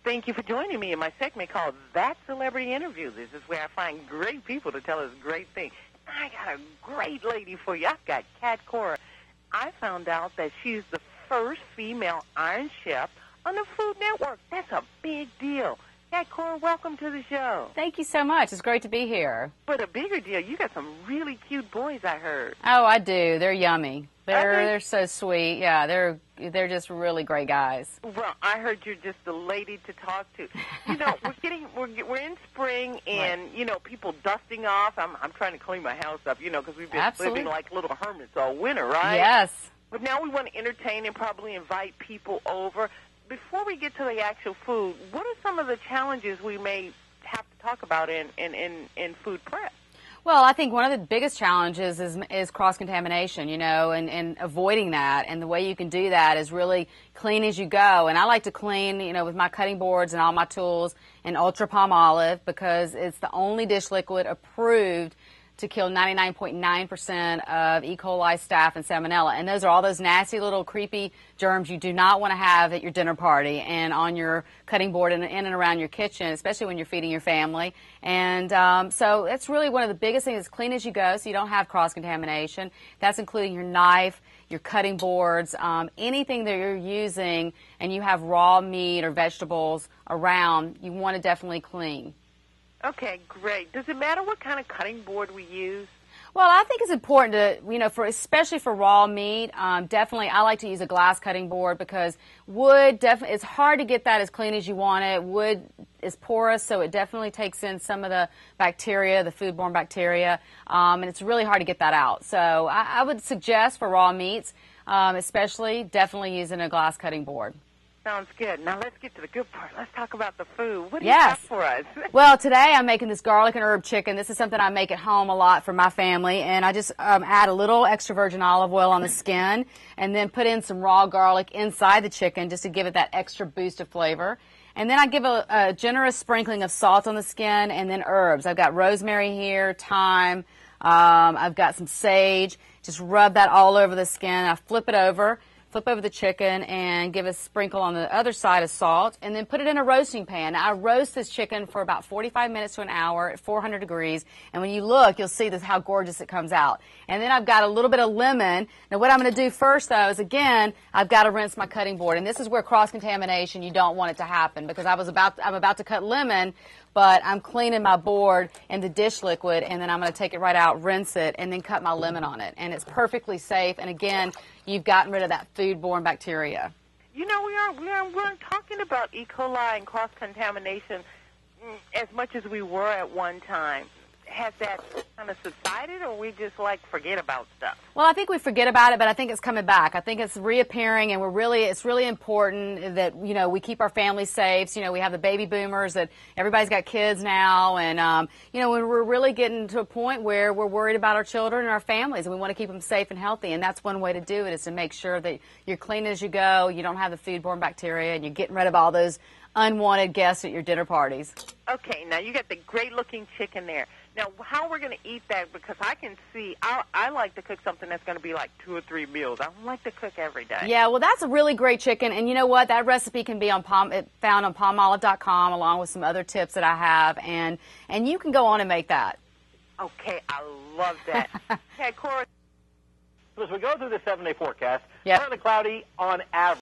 Thank you for joining me in my segment called That Celebrity Interview. This is where I find great people to tell us great things. I got a great lady for you. I've got Cora. I found out that she's the first female Iron Chef on the Food Network. That's a big deal. Cora, welcome to the show. Thank you so much. It's great to be here. But a bigger deal, you got some really cute boys, I heard. Oh, I do. They're yummy. They're so sweet. Yeah, they're just really great guys. Well, I heard you're just the lady to talk to. You know, we're in spring, and right. You know, people dusting off. I'm trying to clean my house up, you know, because we've been living like little hermits all winter, right? Yes. But now we want to entertain and probably invite people over. Before we get to the actual food, what are some of the challenges we may have to talk about in food prep? Well, I think one of the biggest challenges is cross-contamination, you know, and avoiding that. And the way you can do that is really clean as you go. And I like to clean, you know, with my cutting boards and all my tools in Ultra Palm Olive because it's the only dish liquid approved to kill 99.9% of E. coli, staph, and salmonella. And those are all those nasty little creepy germs you do not want to have at your dinner party and on your cutting board and in and around your kitchen, especially when you're feeding your family. And so that's really one of the biggest things, is clean as you go so you don't have cross-contamination. That's including your knife, your cutting boards, anything that you're using and you have raw meat or vegetables around, you want to definitely clean. Okay, great. Does it matter what kind of cutting board we use? Well, I think it's important to, you know, especially for raw meat, definitely I like to use a glass cutting board because wood, it's hard to get that as clean as you want it. Wood is porous, so it definitely takes in some of the bacteria, the foodborne bacteria, and it's really hard to get that out. So I would suggest for raw meats, especially, definitely using a glass cutting board. Sounds good. Now let's get to the good part. Let's talk about the food. What do you got for us? Well, today I'm making this garlic and herb chicken. This is something I make at home a lot for my family, and I just add a little extra virgin olive oil on the skin and then put in some raw garlic inside the chicken just to give it that extra boost of flavor. And then I give a generous sprinkling of salt on the skin and then herbs. I've got rosemary here, thyme, I've got some sage. Just rub that all over the skin. I flip over the chicken and give a sprinkle on the other side of salt and then put it in a roasting pan. Now, I roast this chicken for about 45 minutes to an hour at 400 degrees, and when you look, you'll see how gorgeous it comes out. And then I've got a little bit of lemon. Now, what I'm going to do first, though, is, again, I've got to rinse my cutting board, and this is where cross-contamination, you don't want it to happen because I'm about to cut lemon, but I'm cleaning my board in the dish liquid, and then I'm going to take it right out, rinse it, and then cut my lemon on it. And it's perfectly safe, and again, you've gotten rid of that foodborne bacteria. You know, we aren't talking about E. coli and cross-contamination as much as we were at one time. Has that kind of subsided, or we just forget about stuff? Well, I think we forget about it, but I think it's coming back. I think it's reappearing, and it's really important that, you know, we keep our families safe. So, you know, we have the baby boomers that everybody's got kids now, and you know, when we're really getting to a point where we're worried about our children and our families, and we want to keep them safe and healthy, and that's one way to do it is to make sure that you're clean as you go, you don't have the foodborne bacteria, and you're getting rid of all those unwanted guests at your dinner parties. Okay, now you got the great-looking chicken there. Now, how we're going to eat that, because I can see, I like to cook something that's going to be like 2 or 3 meals. I don't like to cook every day. Yeah, well, that's a really great chicken, and you know what? That recipe can be found on palmolive.com along with some other tips that I have, and you can go on and make that. Okay, I love that. Okay, Cora. As we go through the 7-day forecast, partly cloudy on average.